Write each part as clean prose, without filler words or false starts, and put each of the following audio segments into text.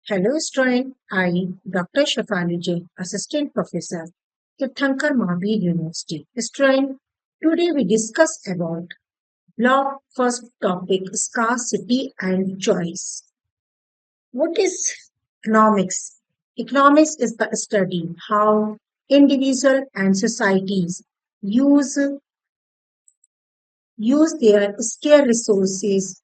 Hello, student. I, Dr. Shafani J, Assistant Professor, Tirthankar Mahavir University. Student, today we discuss about block first topic scarcity and choice. What is economics? Economics is the study how individual and societies use use their scarce resources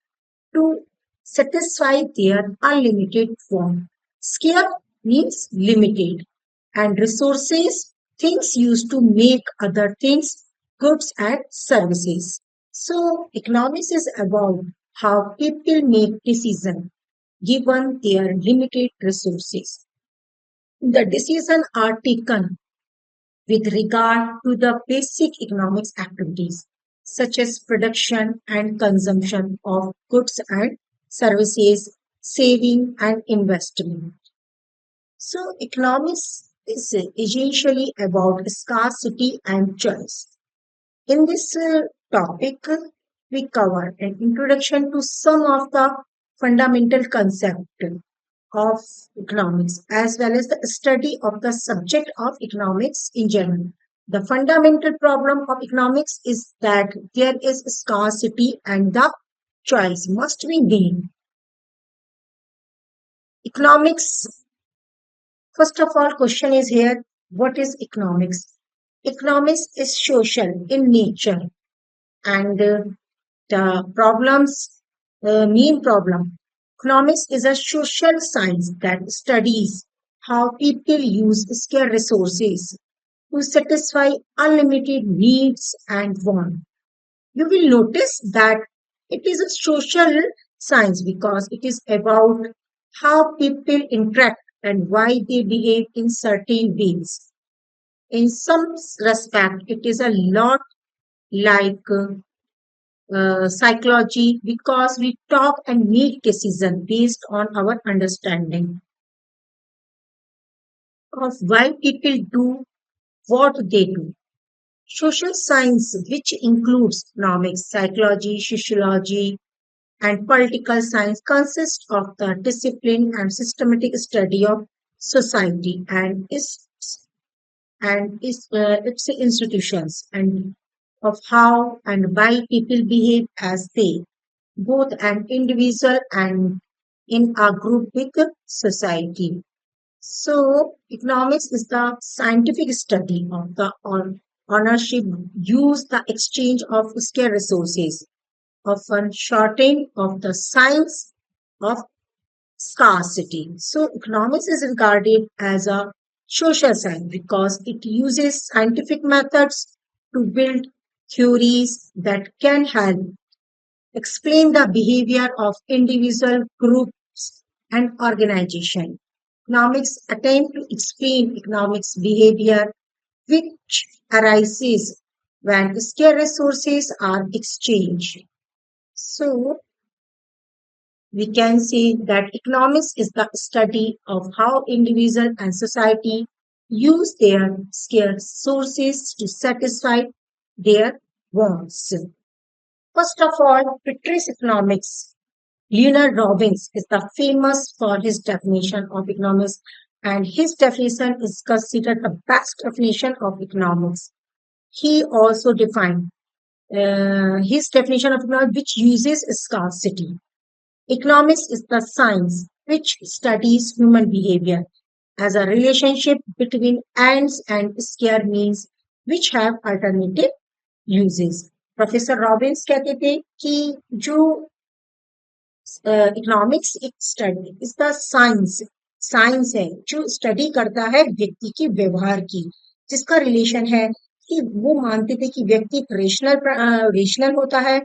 to satisfy their unlimited want. Scarce means limited, and resources, things used to make other things, goods and services. So, economics is about how people make decisions given their limited resources. The decisions are taken with regard to the basic economics activities such as production and consumption of goods and services, saving and investment. So, economics is essentially about scarcity and choice. In this topic, we cover an introduction to some of the fundamental concepts of economics as well as the study of the subject of economics in general. The fundamental problem of economics is that there is scarcity and the choice must be made. Economics, first of all, question is here, what is economics? Economics is social in nature and the problems, main problem. Economics is a social science that studies how people use scarce resources to satisfy unlimited needs and wants. You will notice that it is a social science because it is about how people interact and why they behave in certain ways. In some respect, it is a lot like psychology because we talk and make decisions based on our understanding of why people do what they do. Social science, which includes economics, psychology, sociology, and political science, consists of the discipline and systematic study of society and its institutions and of how and why people behave as they both an individual and in a group with society. So, economics is the scientific study of the ownership, use, the exchange of scarce resources, often shortened of the science of scarcity. So, economics is regarded as a social science because it uses scientific methods to build theories that can help explain the behavior of individual groups and organization. Economics attempt to explain economics behavior which arises when scarce resources are exchanged. So we can say that economics is the study of how individual and society use their scarce sources to satisfy their wants. First of all, Petrus economics. Leonard Robbins is the famous for his definition of economics, and his definition is considered the best definition of economics. He also defined his definition of economics, which uses scarcity. Economics is the science which studies human behavior as a relationship between ends and scarce means which have alternative uses. Professor Robins कहते थे कि जो economics एक study is the science science है जो study करता है व्यक्ति के व्यवहार की जिसका रिलेशन है कि वो मानते थे कि व्यक्ति एक रेशनल होता है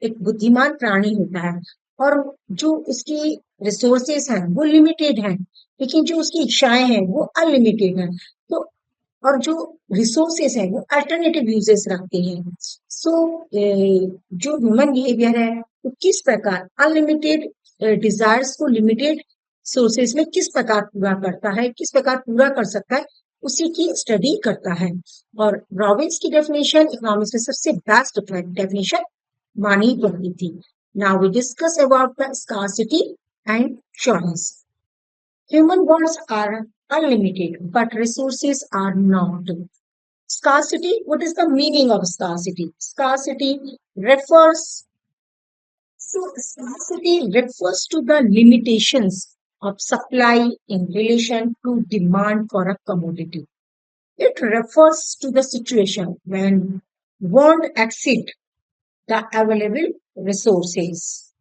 एक बुद्धिमान प्राणी होता है और जो उसकी रिसोर्सेस हैं वो लिमिटेड हैं लेकिन जो उसकी इच्छाएं हैं वो अनलिमिटेड हैं तो और जो रिसोर्सेस हैं वो अल्टरनेटिव यूजेस रखते हैं सो जो ह्यूमन बिहेवियर है वो किस प्रकार अनलिमिटेड डिजायर्स को लिमिटेड सोर्सेस में किस प्रकार पूरा करता है किस प्रकार पूरा कर सकता है उसी की स्टडी करता है और रॉबिन्स की डेफिनेशन इकोनॉमिक्स में सबसे बेस्ट डेफिनेशन मानी जाती थी now we discuss about the scarcity and choice Human wants are unlimited, but resources are not. Scarcity, what is the meaning of scarcity? Scarcity refers to the limitations of supply in relation to demand for a commodity. It refers to the situation when want exceed the available resources.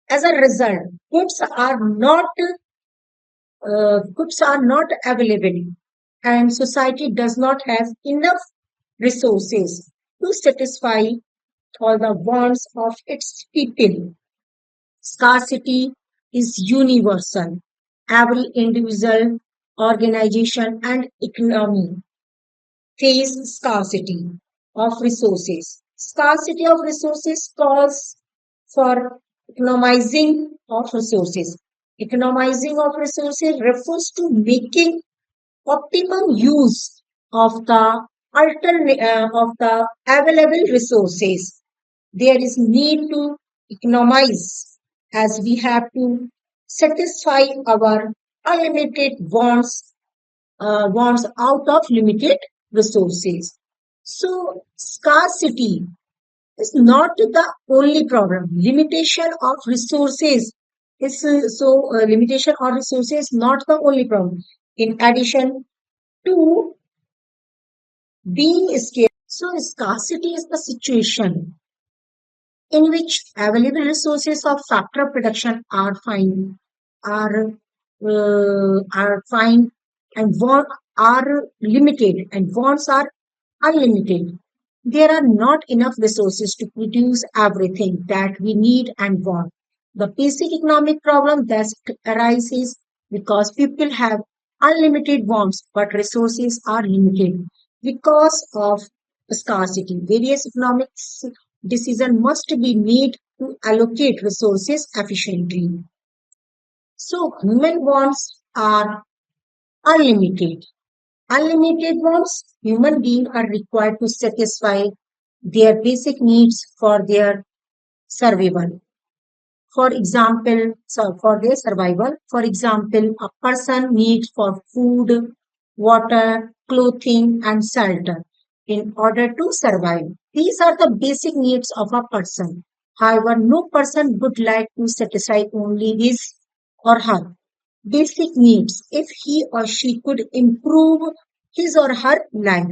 As a result, goods are not available, and society does not have enough resources to satisfy all the wants of its people. Scarcity is universal. Every individual, organization, and economy face scarcity of resources. Scarcity of resources calls for economizing of resources. Economizing of resources refers to making optimum use of of the available resources. There is need to economize as we have to satisfy our unlimited wants out of limited resources. So scarcity is not the only problem. Limitation of resources is not the only problem. In addition to being scarce, so scarcity is the situation in which available resources of factor production are are fine and are limited and wants are unlimited. There are not enough resources to produce everything that we need and want. The basic economic problem that arises because people have unlimited wants but resources are limited because of scarcity. Various economic decisions must be made to allocate resources efficiently. So human wants are unlimited. Unlimited wants, human beings are required to satisfy their basic needs for their survival. For their survival, for example, a person needs for food, water, clothing, and shelter in order to survive. These are the basic needs of a person. However, no person would like to satisfy only his or her basic needs if he or she could improve his or her life.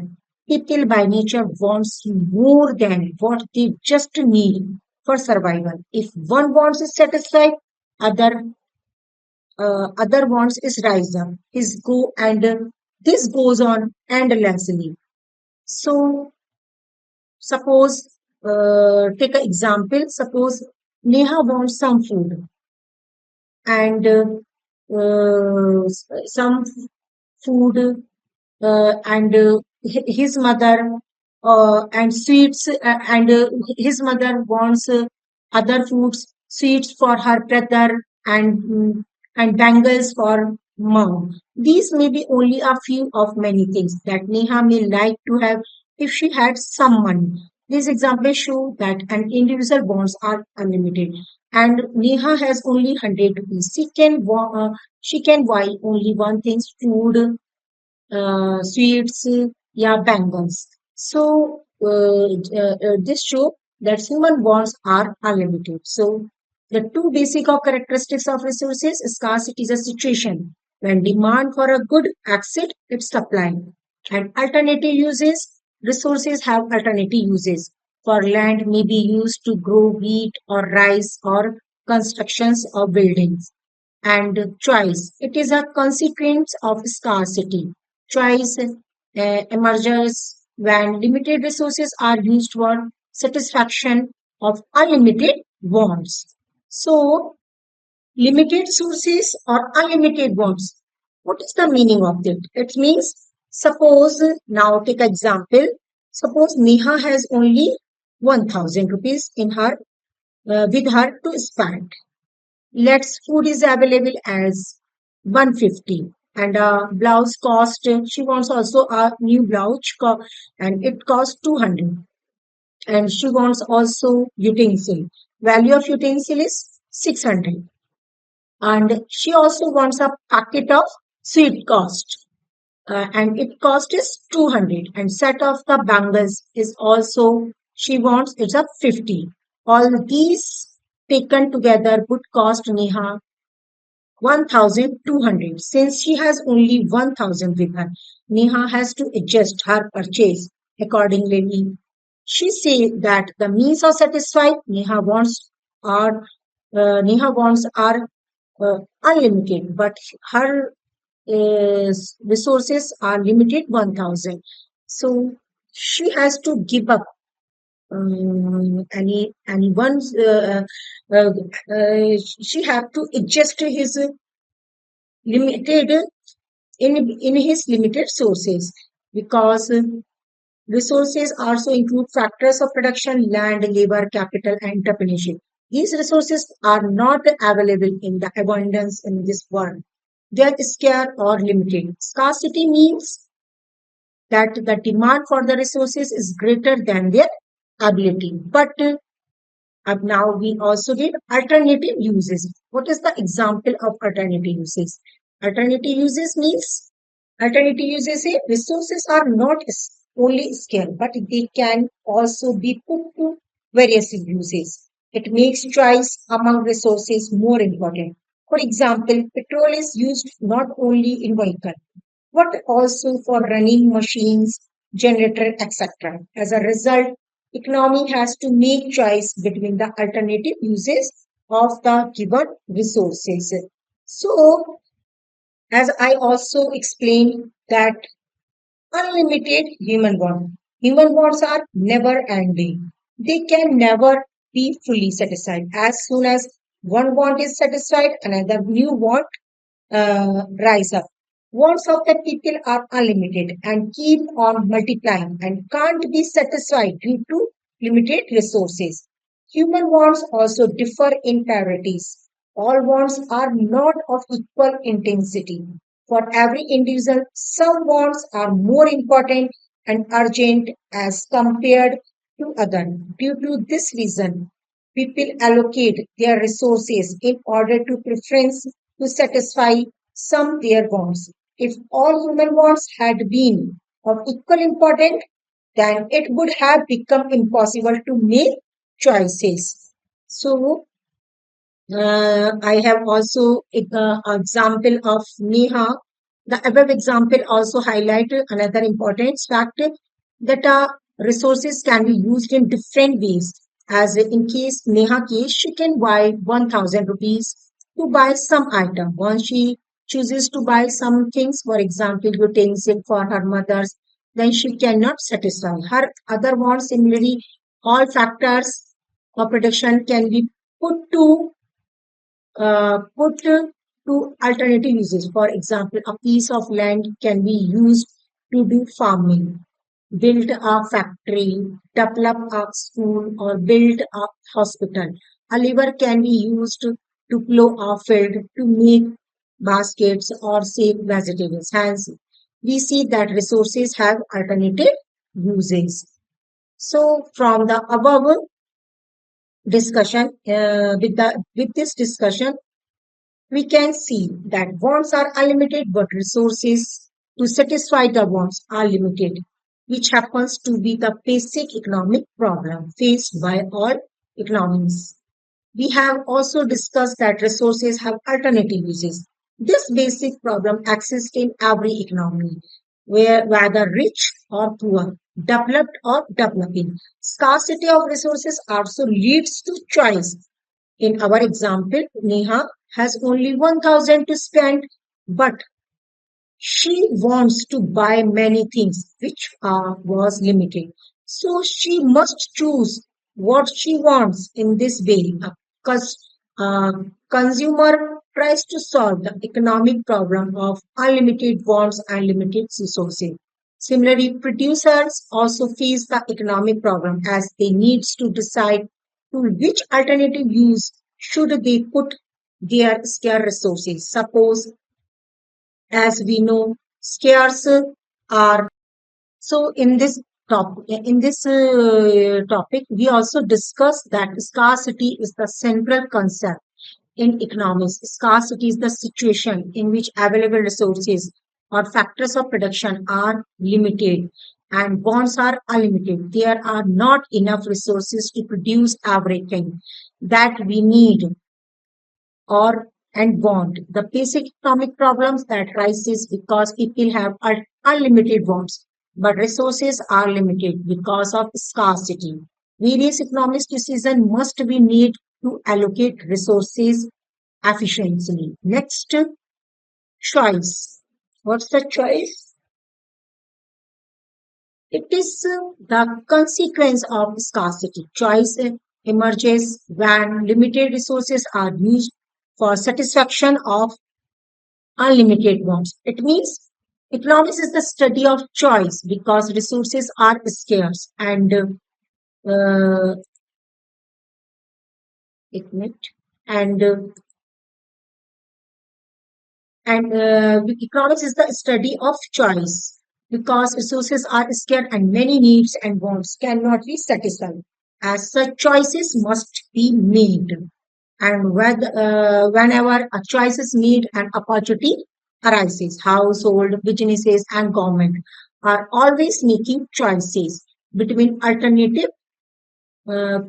People by nature wants more than what they just need for survival. If one wants is satisfied, other other wants is rise up. This goes on endlessly. So suppose take an example. Suppose Neha wants some food and some food and his mother and sweets and his mother wants other foods sweets for her brother and bangles for mom. These may be only a few of many things that Neha may like to have if she had some money. These examples show that an individual wants are unlimited and Neha has only 100 rupees. She can buy only one thing, food, sweets, yeah, bangles. So this show that human wants are unlimited. So the two basic of characteristics of resources, scarcity is a situation when demand for a good exceed its supply, and alternative uses. Resources have alternative uses. For land may be used to grow wheat or rice or constructions of buildings and choice. It is a consequence of scarcity. Choice emerges when limited resources are used for satisfaction of unlimited wants. So, limited sources or unlimited wants. What is the meaning of it? It means, suppose, now take example, suppose Neha has only 1000 rupees in her with her to spend. Let's food is available as 150 and a blouse cost she wants also a new and it costs 200 and she wants also utensil. Value of utensil is 600 And she also wants a packet of sweet cost, and it cost is 200, and set of the bangles is also she wants it's a 50. All these taken together would cost Neha 1,200. Since she has only 1,000 with her, Neha has to adjust her purchase accordingly. She says that the means are satisfied. Neha wants are unlimited, but her resources are limited 1,000. So she has to give up anyone's. Uh, she have to adjust his limited in his limited sources, because resources also include factors of production, land, labor, capital, and entrepreneurship. These resources are not available in the abundance in this world. They are scarce or limited. Scarcity means that the demand for the resources is greater than their ability. But now we also get alternative uses. What is the example of alternative uses? Alternative uses means alternative uses say resources are not only scarce, but they can also be put to various uses. It makes choice among resources more important. For example, petrol is used not only in vehicle but also for running machines, generator, etc. As a result, economy has to make choice between the alternative uses of the given resources. So, as I also explained that unlimited human want. Human wants are never ending. They can never be fully satisfied. As soon as one want is satisfied, another new want rise up. Wants of the people are unlimited and keep on multiplying and can't be satisfied due to limited resources. Human wants also differ in priorities. All wants are not of equal intensity. For every individual, some wants are more important and urgent as compared to others. Due to this reason, people allocate their resources in order to preference to satisfy some their wants. If all human wants had been of equal importance, then it would have become impossible to make choices. So, I have also example of Neha. The above example also highlighted another important fact that resources can be used in different ways. As in case Neha case, she can buy 1,000 rupees to buy some item. Once she chooses to buy some things, for example, utensil for her mother's, then she cannot satisfy her other wants. Similarly, all factors of production can be put to alternative uses. For example, a piece of land can be used to do farming, build a factory, develop a school, or build a hospital. A lever can be used to plow a field, to make baskets, or save vegetables. Hence, we see that resources have alternative uses. So, from the above discussion, with this discussion, we can see that wants are unlimited, but resources to satisfy the wants are limited, which happens to be the basic economic problem faced by all economies. We have also discussed that resources have alternative uses. This basic problem exists in every economy, where whether rich or poor, developed or developing. Scarcity of resources also leads to choice. In our example, Neha has only 1,000 to spend, but she wants to buy many things, which was limited. So she must choose what she wants in this way, because consumer tries to solve the economic problem of unlimited wants and limited resources. Similarly, producers also face the economic problem as they needs to decide to which alternative use should they put their scarce resources. Suppose, as we know, scarce are so in this topic we also discussed that scarcity is the central concept In economics, scarcity is the situation in which available resources or factors of production are limited and bonds are unlimited. There are not enough resources to produce everything that we need or and want. The basic economic problems that rises because people have unlimited wants, but resources are limited because of scarcity. Various economic decisions must be made to allocate resources efficiently. Next, choice. What's the choice? It is the consequence of scarcity. Choice emerges when limited resources are used for satisfaction of unlimited wants. It means economics is the study of choice because resources are scarce uh, एक minute. and uh, and economics is the study of choice because resources are scarce and many needs and wants cannot be satisfied. As such, choices must be made. And whenever a choice is made, an opportunity arises. Household, businesses, and government are always making choices between alternative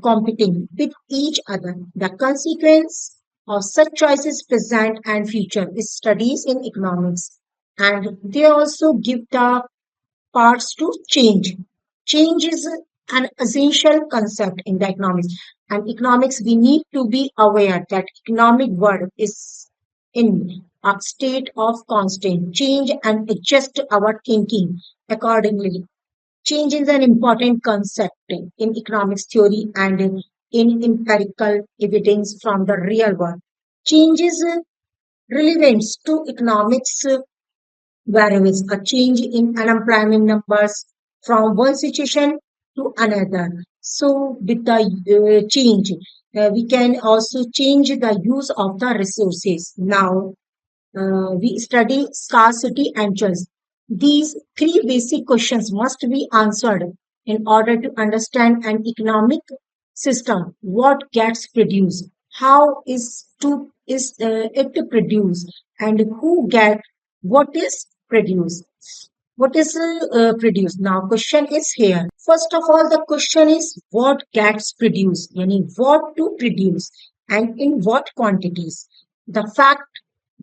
competing with each other. The consequence of such choices, present and future, is studies in economics, and they also give the parts to change. Change is an essential concept in the economics. And economics, we need to be aware that economic world is in a state of constant change and adjust our thinking accordingly. Change is an important concept in economics theory and in empirical evidence from the real world. Change is relevant to economics variables, a change in unemployment numbers from one situation to another. So, with the change, we can also change the use of the resources. Now, we study scarcity and choice. These three basic questions must be answered in order to understand an economic system. What gets produced? How is it produced? And who get what is produced? What is produced? Now, question is here. First of all, the question is what gets produced, meaning what to produce and in what quantities. The fact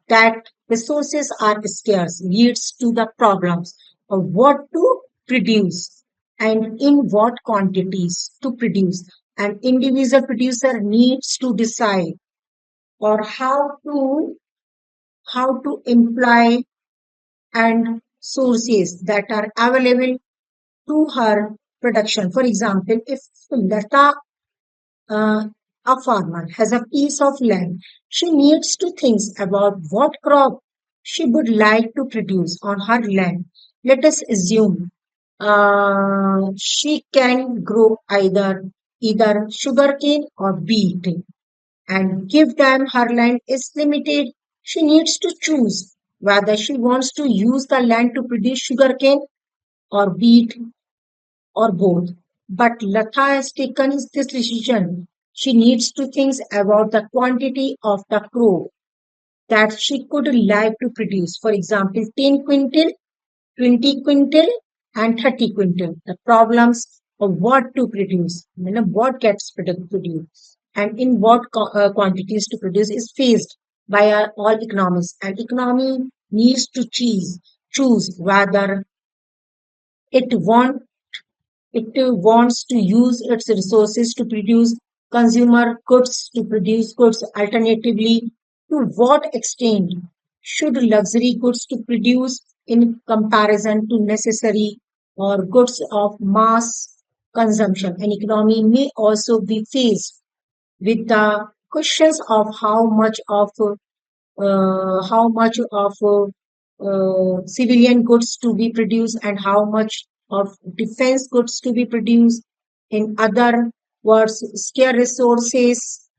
that resources are scarce leads to the problems of what to produce and in what quantities to produce. An individual producer needs to decide or how to imply and sources that are available to her production. For example, if Lata, uh, a farmer, has a piece of land, she needs to think about what crop she would like to produce on her land. Let us assume she can grow either sugarcane or wheat, and give them her land is limited. She needs to choose whether she wants to use the land to produce sugarcane or wheat or both. But Latha has taken this decision. She needs to think about the quantity of the crop that she could like to produce. For example, 10 quintal, 20 quintal, and 30 quintal. The problems of what to produce, what gets produced, and in what quantities to produce is faced by all economists. And economy needs to choose whether it wants it wants to use its resources to produce consumer goods, to produce goods. Alternatively, to what extent should luxury goods to produce in comparison to necessary or goods of mass consumption? An economy may also be faced with the questions of how much of civilian goods to be produced and how much of defense goods to be produced. In other words, scarce resources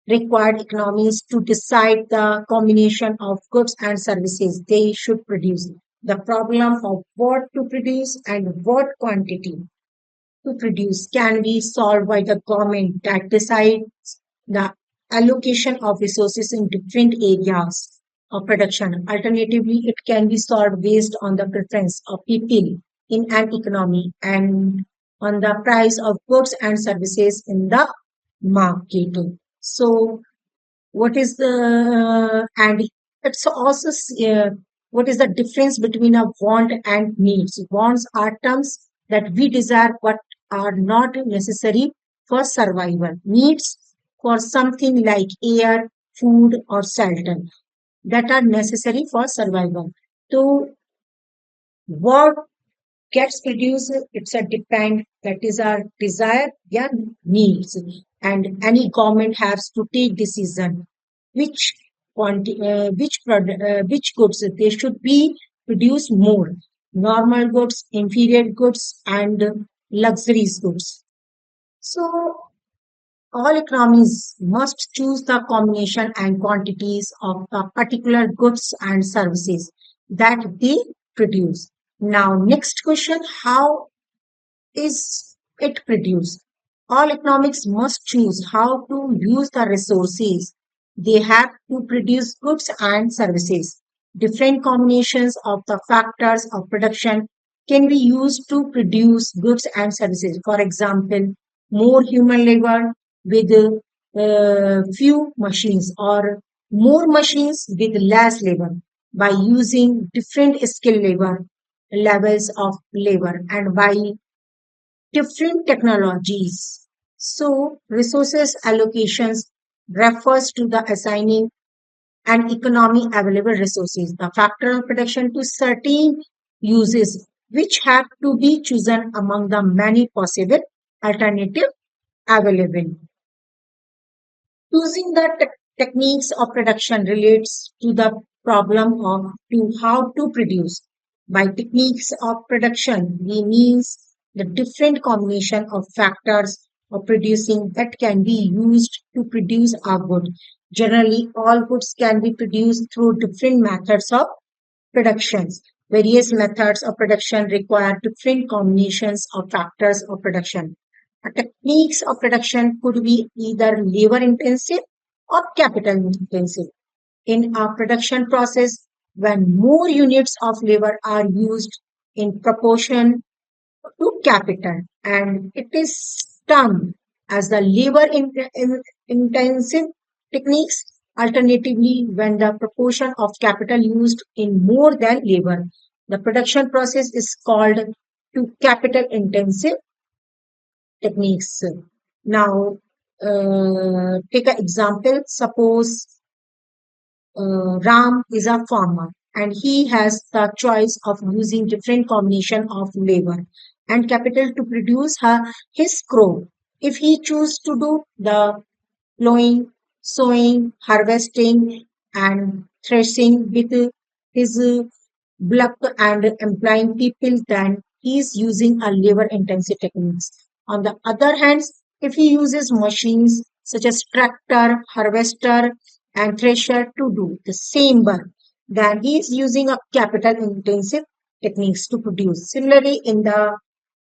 required economies to decide the combination of goods and services they should produce. The problem of what to produce and what quantity to produce can be solved by the government that decides the allocation of resources in different areas of production. Alternatively, it can be solved based on the preference of people in an economy and on the price of goods and services in the market. So, what is the and it's also what is the difference between a want and needs? Wants are terms that we desire but are not necessary for survival. Needs for something like air, food, or shelter that are necessary for survival. So, what gets produced, it's a depend, that is our desire, yeah, needs, and any government has to take decision which which goods they should be produced more, normal goods, inferior goods, and luxuries goods. So all economies must choose the combination and quantities of the particular goods and services that they produce. Now, next question, how is it produced? All economics must choose how to use the resources they have to produce goods and services. Different combinations of the factors of production can be used to produce goods and services. For example, more human labor with few machines, or more machines with less labor, by using different skill labor levels of labor and by different technologies. So, resources allocations refers to the assigning an economy available resources, the factor of production to certain uses, which have to be chosen among the many possible alternative available. Choosing the techniques of production relates to the problem of to how to produce. By techniques of production, we means the different combination of factors of producing that can be used to produce a good. Generally, all goods can be produced through different methods of productions. Various methods of production require different combinations of factors of production. Techniques of production could be either labor intensive or capital intensive. In a production process, when more units of labor are used in proportion to capital, and it is termed as the intensive techniques. Alternatively, when the proportion of capital used in more than labor, the production process is called to capital intensive techniques. Now, take an example. Suppose Ram is a farmer and he has the choice of using different combination of labor and capital to produce his crop. If he choose to do the plowing, sowing, harvesting, and threshing with his block and employing people, then he is using a labor intensive techniques. On the other hand, if he uses machines such as tractor, harvester, and thresher to do the same work, then he is using a capital intensive techniques to produce. Similarly,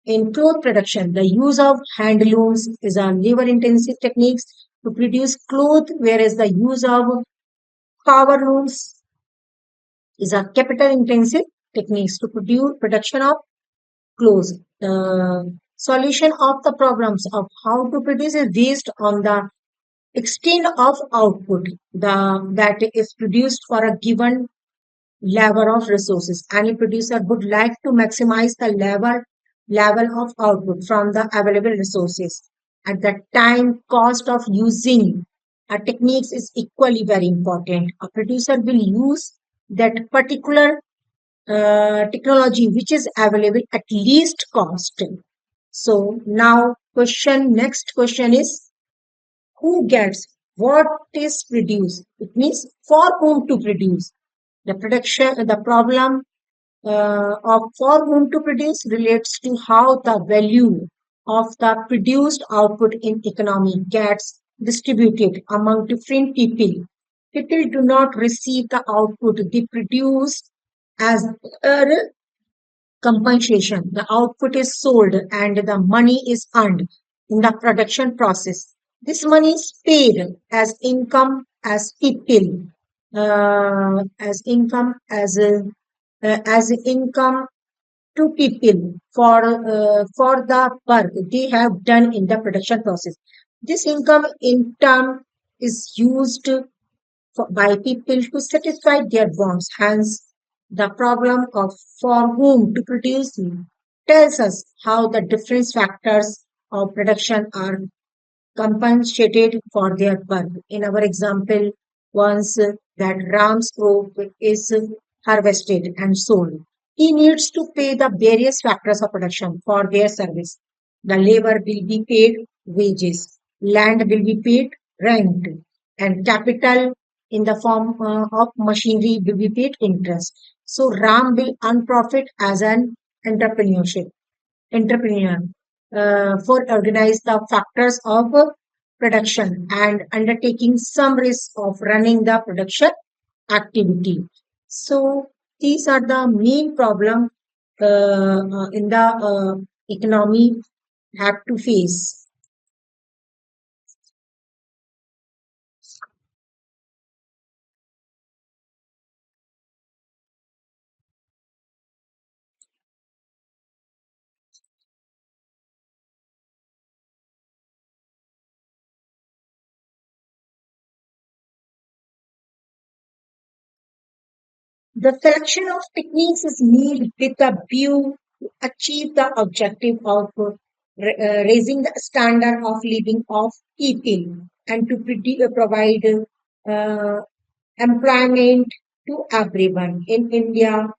in cloth production, the use of hand looms is a labor intensive techniques to produce cloth, whereas the use of power looms is a capital intensive techniques to produce production of clothes. The solution of the problems of how to produce is based on the extent of output that is produced for a given level of resources. Any producer would like to maximize the level of output from the available resources. At the time, cost of using techniques is equally very important. A producer will use that particular technology which is available at least cost. So now next question is, who gets what is produced? It means for whom to produce. The problem of for whom to produce relates to how the value of the produced output in economy gets distributed among different people. People do not receive the output they produce as a compensation. The output is sold and the money is earned in the production process. This money is paid as income as people, as income as income to people for the work they have done in the production process. This income in turn is used by people to satisfy their wants. Hence, the problem of for whom to produce tells us how the different factors of production are compensated for their work. In our example, once that Ram's crop is harvested and sold, he needs to pay the various factors of production for their service. The labor will be paid wages, land will be paid rent, and capital in the form of machinery will be paid interest. So Ram will earn profit as an entrepreneurship entrepreneur for organize the factors of production and undertaking some risk of running the production activity. So these are the main problem in the economy have to face. The selection of techniques is made with a view to achieve the objective of raising the standard of living of people and to provide uh, employment to everyone. In India,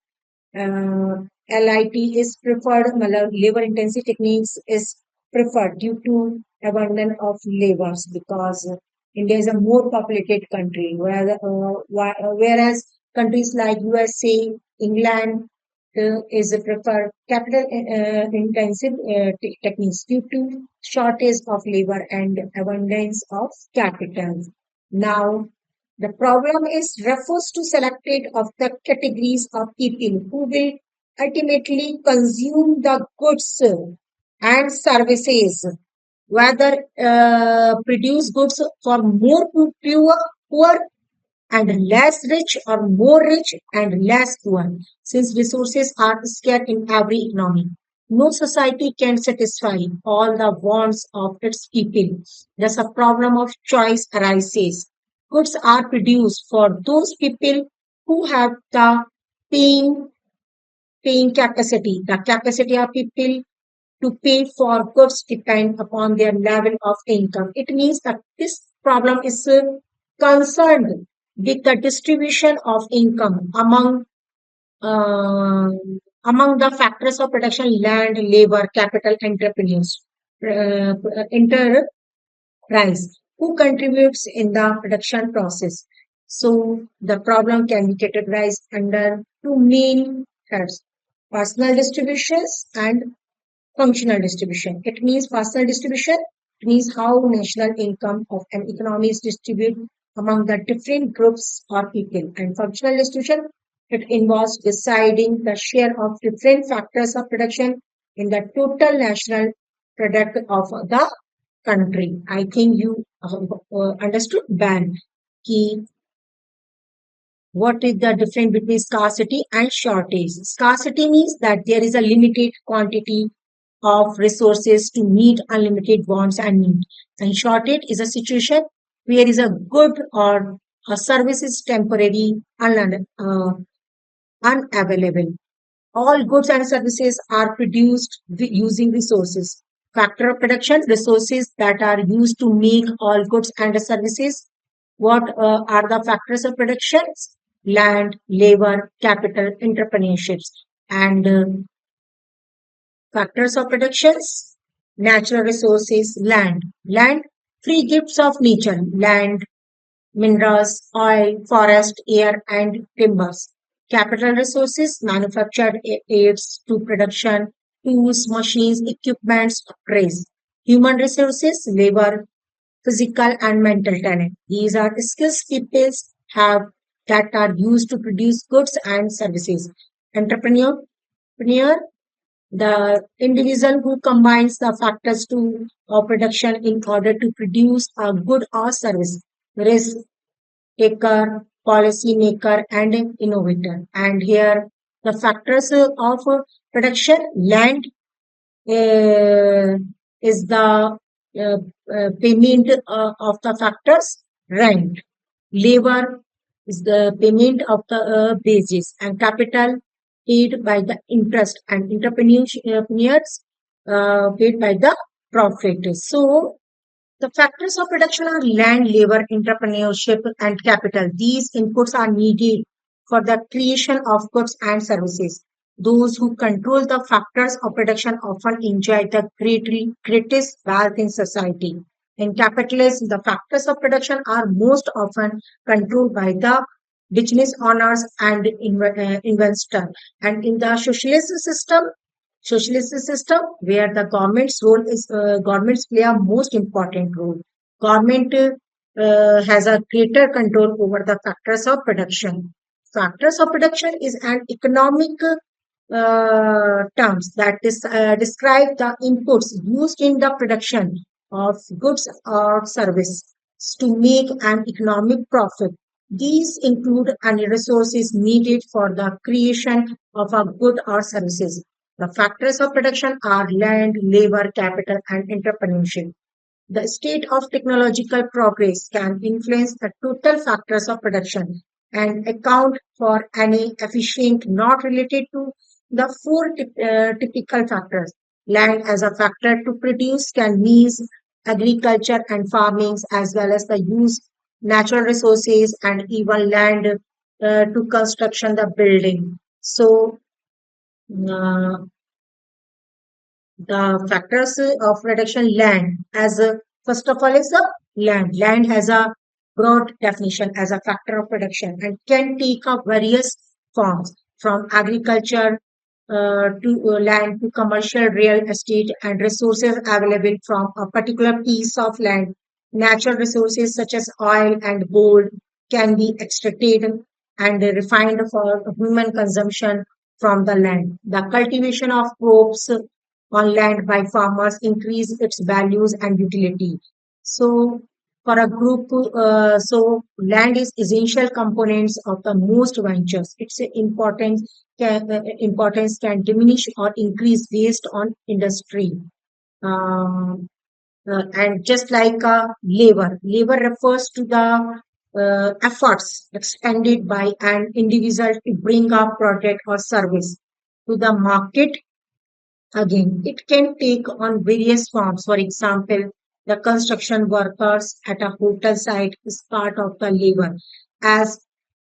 LIT is preferred, labor intensive techniques is preferred due to abundance of labors because India is a more populated country, whereas countries like USA, England is prefer capital intensive techniques due to shortage of labor and abundance of capital. Now, the problem is refers to selected of the categories of people who will ultimately consume the goods and services, whether produce goods for more poor and less rich or more rich and less poor. Since resources are scarce in every economy, no society can satisfy all the wants of its people. Thus, a problem of choice arises. Goods are produced for those people who have the paying, paying capacity. The capacity of people to pay for goods depend upon their level of income. It means that this problem is concerned with the distribution of income uh, among the factors of production: land, labor, capital, entrepreneurs, enterprise, who contributes in the production process. So the problem can be categorized under two main heads: personal distributions and functional distribution. It means personal distribution. It means how national income of an economy is distributed among the different groups or people. And functional distribution, it involves deciding the share of different factors of production in the total national product of the country. I think you understood, Ban, ki what is the difference between scarcity and shortage. Scarcity means that there is a limited quantity of resources to meet unlimited wants and needs. And shortage is a situation where is a good or a service is temporary, unavailable. All goods and services are produced using resources. Factor of production, resources that are used to make all goods and services. What are the factors of production? Land, labor, capital, entrepreneurships. And factors of productions, natural resources, land. Land, free gifts of nature, land, minerals, oil, forest, air, and timbers. Capital resources, manufactured aids to production, tools, machines, equipments, trades. Human resources, labor, physical and mental talent. These are skills people have that are used to produce goods and services. Entrepreneur, The individual who combines the factors to of production in order to produce a good or service, risk taker, policy maker, and an innovator. And here the factors of production: land uh, is the payment of the factors, rent, labor is the payment of the wages, and capital paid by the interest, and entrepreneurs paid by the profit. So the factors of production are land, labor, entrepreneurship, and capital. These inputs are needed for the creation of goods and services. Those who control the factors of production often enjoy the greatest wealth in society. In capitalism, the factors of production are most often controlled by the business owners and investors. And in the socialist system where the governments play a most important role. Government has a greater control over the factors of production. Factors of production is an economic terms that describe the inputs used in the production of goods or service to make an economic profit. These include any resources needed for the creation of a good or services. The factors of production are land, labor, capital, and entrepreneurship. The state of technological progress can influence the total factors of production and account for any efficient not related to the four typical factors. Land as a factor to produce can mean agriculture and farming as well as the use natural resources and even land to construction the building. So uh, the factors of reduction land as first of all is the land has a broad definition as a factor of production and can take up various forms from agriculture to land to commercial real estate and resources available from a particular piece of land. Natural resources such as oil and gold can be extracted and refined for human consumption from the land. The cultivation of crops on land by farmers increase its values and utility. So for a group, so land is essential components of the most ventures. Its importance can diminish or increase based on industry. Um, and just like labor refers to the efforts expended by an individual to bring a product or service to the market. Again, it can take on various forms. For example, the construction workers at a hotel site is part of the labor, as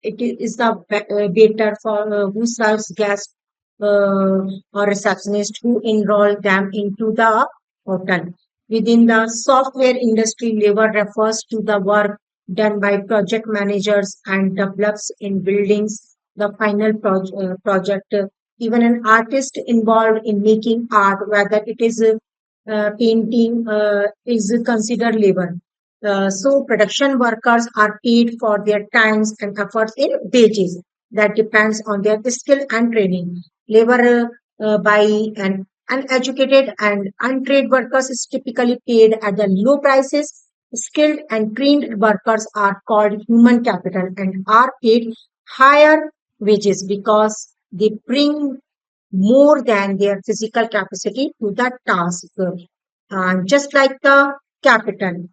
it is the waiter for who serves guests or receptionist who enroll them into the hotel. Within the software industry, labor refers to the work done by project managers and develops in buildings the final project. Even an artist involved in making art, whether it is painting, is considered labor. So production workers are paid for their times and efforts in wages that depends on their skill and training. Labor by an uneducated and untrained workers is typically paid at the low prices. Skilled and trained workers are called human capital and are paid higher wages because they bring more than their physical capacity to the task. And just like the capital,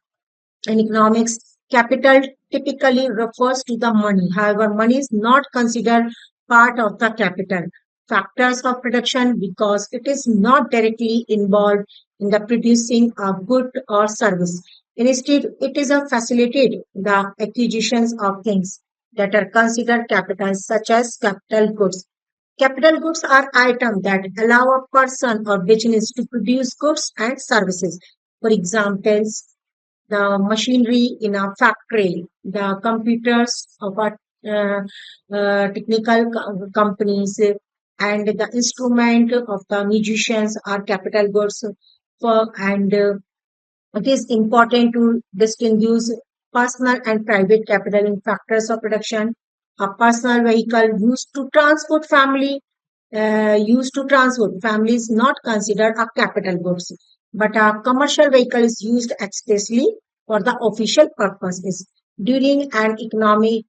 in economics, capital typically refers to the money. However, money is not considered part of the capital factors of production because it is not directly involved in the producing a good or service. Instead, it is a facilitate the acquisitions of things that are considered capital, such as capital goods. Capital goods are items that allow a person or business to produce goods and services. For examples, the machinery in a factory, the computers of a technical companies, and the instrument of the musicians are capital goods. And it is important to distinguish personal and private capital in factors of production. A personal vehicle used to transport family used to transport families not considered a capital goods, but a commercial vehicle is used expressly for the official purposes. During an economic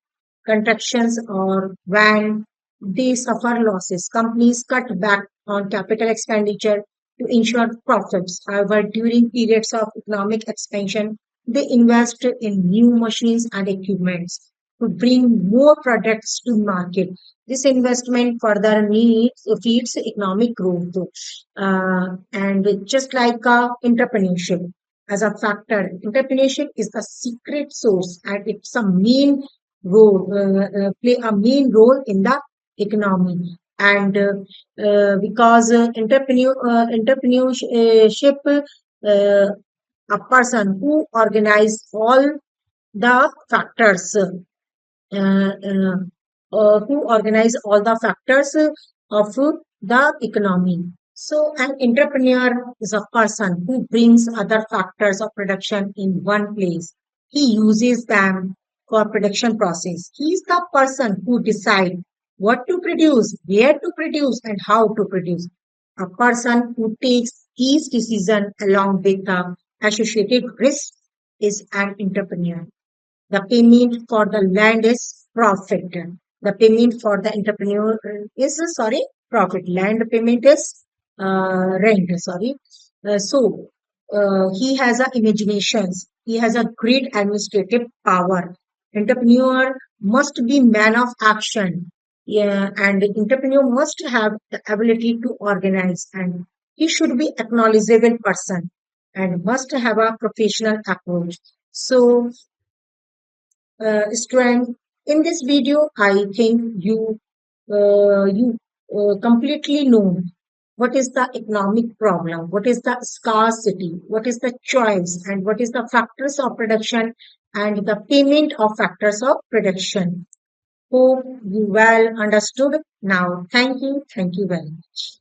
contractions or when they suffer losses, companies cut back on capital expenditure to ensure profits. However, during periods of economic expansion, they invest in new machines and equipments to bring more products to market. This investment further needs feeds economic growth, and just like entrepreneurship as a factor, entrepreneurship is the secret source and it's a main role play a main role in the economy. And because entrepreneurship, a person who organize all the factors uh, uh, who organize all the factors of the economy. So, an entrepreneur is a person who brings other factors of production in one place. He uses them for production process. He is the person who decides what to produce, where to produce, and how to produce. A person who takes these decisions along with the associated risks is an entrepreneur. The payment for the land is profit. The payment for the entrepreneur is, sorry, profit. Land payment is rent, sorry. He has a imaginations. He has a great administrative power. Entrepreneur must be man of action. Yeah, and the entrepreneur must have the ability to organize, and he should be acknowledgeable person and must have a professional approach. So student, in this video, I think you completely know what is the economic problem, what is the scarcity, what is the choice, and what is the factors of production and the payment of factors of production. Hope you well understood. Now, thank you very much.